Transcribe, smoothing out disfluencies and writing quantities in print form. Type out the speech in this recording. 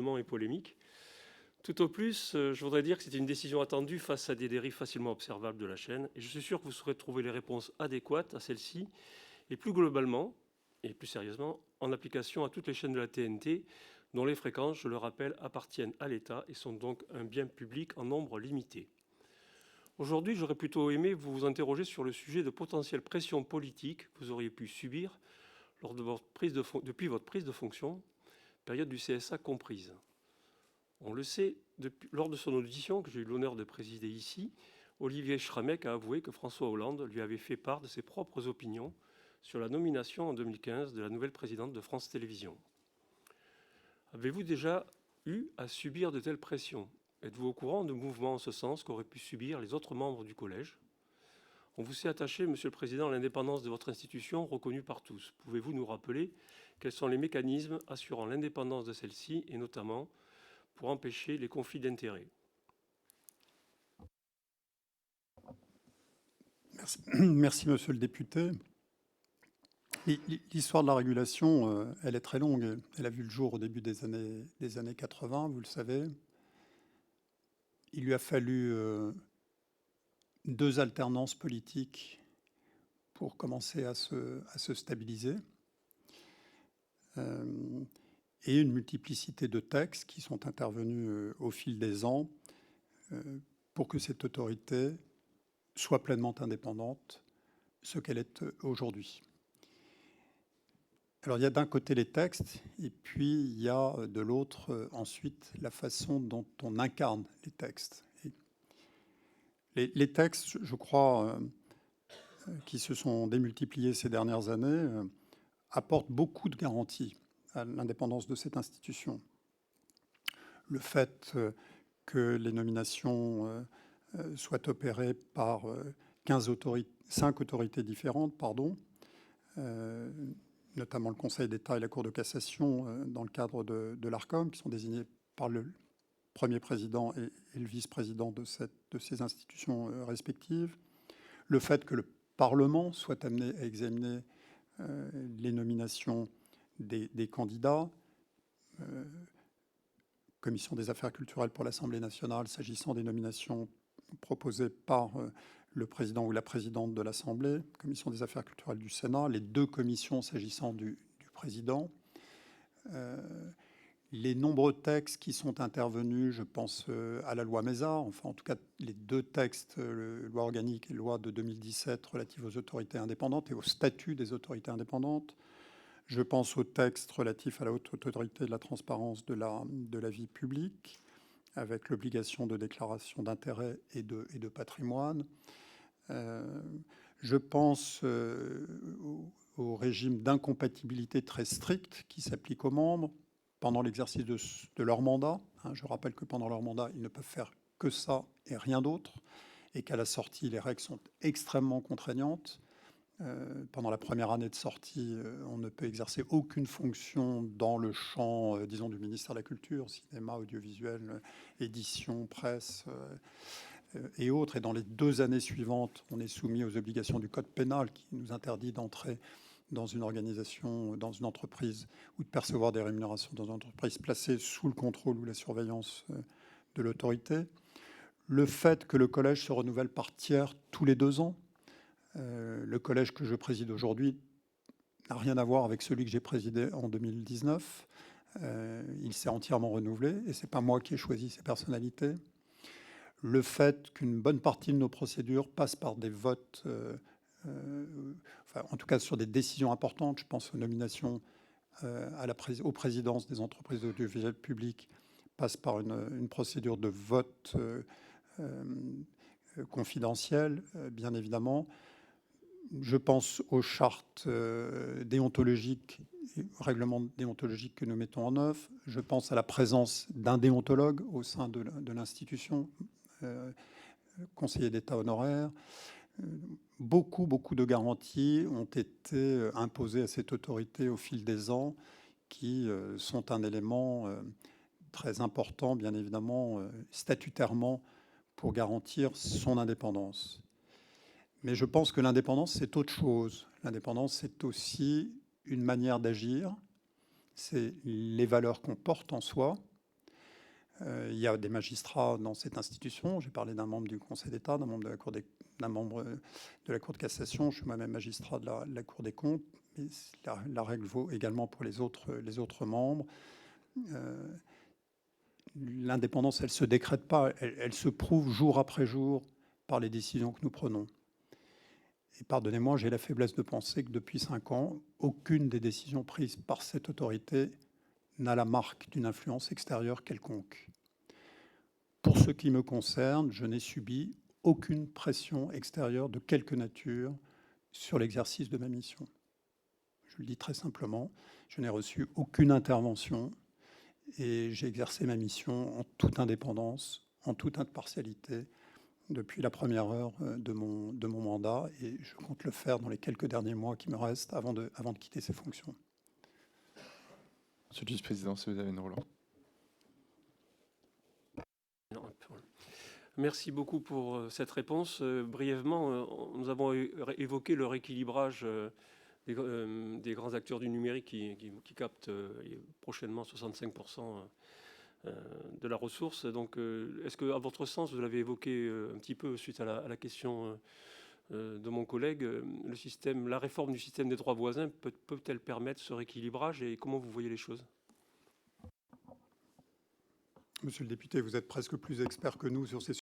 et polémique. Tout au plus, je voudrais dire que c'est une décision attendue face à des dérives facilement observables de la chaîne, et je suis sûr que vous saurez trouver les réponses adéquates à celle-ci, et plus globalement, et plus sérieusement, en application à toutes les chaînes de la TNT, dont les fréquences, je le rappelle, appartiennent à l'État et sont donc un bien public en nombre limité. Aujourd'hui, j'aurais plutôt aimé vous interroger sur le sujet de potentielles pressions politiques que vous auriez pu subir lors de depuis votre prise de fonction, période du CSA comprise. On le sait, lors de son audition que j'ai eu l'honneur de présider ici, Olivier Schramek a avoué que François Hollande lui avait fait part de ses propres opinions sur la nomination en 2015 de la nouvelle présidente de France Télévisions. Avez-vous déjà eu à subir de telles pressions? Êtes-vous au courant de mouvements en ce sens qu'auraient pu subir les autres membres du collège? On vous s'est attaché, Monsieur le Président, à l'indépendance de votre institution reconnue par tous. Pouvez-vous nous rappeler quels sont les mécanismes assurant l'indépendance de celle-ci et notamment pour empêcher les conflits d'intérêts? Merci, monsieur le député. L'histoire de la régulation, elle est très longue. Elle a vu le jour au début des années 80, vous le savez. Il lui a fallu deux alternances politiques pour commencer à se stabiliser. Et une multiplicité de textes qui sont intervenus au fil des ans pour que cette autorité soit pleinement indépendante, ce qu'elle est aujourd'hui. Alors il y a d'un côté les textes et puis il y a de l'autre ensuite la façon dont on incarne les textes. Les textes, je crois, qui se sont démultipliés ces dernières années, apportent beaucoup de garanties à l'indépendance de cette institution. Le fait que les nominations soient opérées par 5 autorités différentes, notamment le Conseil d'État et la Cour de cassation dans le cadre de l'ARCOM, qui sont désignés par le premier président et le vice-président de ces institutions respectives. Le fait que le Parlement soit amené à examiner les nominations des candidats, Commission des affaires culturelles pour l'Assemblée nationale, s'agissant des nominations proposées par le président ou la présidente de l'Assemblée, Commission des affaires culturelles du Sénat, les deux commissions s'agissant du président. Les nombreux textes qui sont intervenus, je pense à la loi Mézard, enfin en tout cas les deux textes, loi organique et loi de 2017 relatives aux autorités indépendantes et au statut des autorités indépendantes. Je pense au texte relatif à la haute autorité de la transparence de la vie publique, avec l'obligation de déclaration d'intérêt et de patrimoine. Je pense au régime d'incompatibilité très strict qui s'applique aux membres pendant l'exercice de leur mandat. Je rappelle que pendant leur mandat, ils ne peuvent faire que ça et rien d'autre, et qu'à la sortie, les règles sont extrêmement contraignantes. Pendant la première année de sortie, on ne peut exercer aucune fonction dans le champ, disons, du ministère de la Culture, cinéma, audiovisuel, édition, presse et autres. Et dans les 2 années suivantes, on est soumis aux obligations du Code pénal qui nous interdit d'entrer dans une organisation, dans une entreprise, ou de percevoir des rémunérations dans une entreprise placée sous le contrôle ou la surveillance de l'autorité. Le fait que le collège se renouvelle par tiers tous les 2 ans. Le collège que je préside aujourd'hui n'a rien à voir avec celui que j'ai présidé en 2019. Il s'est entièrement renouvelé et ce n'est pas moi qui ai choisi ces personnalités. Le fait qu'une bonne partie de nos procédures passent par des votes, enfin, en tout cas sur des décisions importantes, je pense aux nominations aux présidences des entreprises audiovisuelles publiques, passe par une procédure de vote confidentielle, bien évidemment. Je pense aux chartes déontologiques, règlements déontologiques que nous mettons en œuvre. Je pense à la présence d'un déontologue au sein de l'institution, conseiller d'État honoraire. Beaucoup de garanties ont été imposées à cette autorité au fil des ans, qui sont un élément très important, bien évidemment, statutairement, pour garantir son indépendance. Mais je pense que l'indépendance, c'est autre chose. L'indépendance, c'est aussi une manière d'agir. C'est les valeurs qu'on porte en soi, Il y a des magistrats dans cette institution. J'ai parlé d'un membre du Conseil d'État, d'un membre de la Cour d'un membre de la Cour de cassation. Je suis moi-même magistrat de la Cour des comptes. Mais la règle vaut également pour les autres membres. L'indépendance, elle ne se décrète pas, elle se prouve jour après jour par les décisions que nous prenons. Et pardonnez-moi, j'ai la faiblesse de penser que depuis 5 ans, aucune des décisions prises par cette autorité n'a la marque d'une influence extérieure quelconque. Pour ce qui me concerne, je n'ai subi aucune pression extérieure de quelque nature sur l'exercice de ma mission. Je le dis très simplement, je n'ai reçu aucune intervention et j'ai exercé ma mission en toute indépendance, en toute impartialité, depuis la première heure de mon mandat, et je compte le faire dans les quelques derniers mois qui me restent avant de quitter ces fonctions. Monsieur le vice-président, si vous avez une relance. Merci beaucoup pour cette réponse. Brièvement, nous avons évoqué le rééquilibrage des grands acteurs du numérique qui captent prochainement 65% de la ressource. Donc, est-ce que, à votre sens, vous l'avez évoqué un petit peu suite à la question de mon collègue, la réforme du système des droits voisins peut-elle permettre ce rééquilibrage et comment vous voyez les choses? Monsieur le député, vous êtes presque plus expert que nous sur ces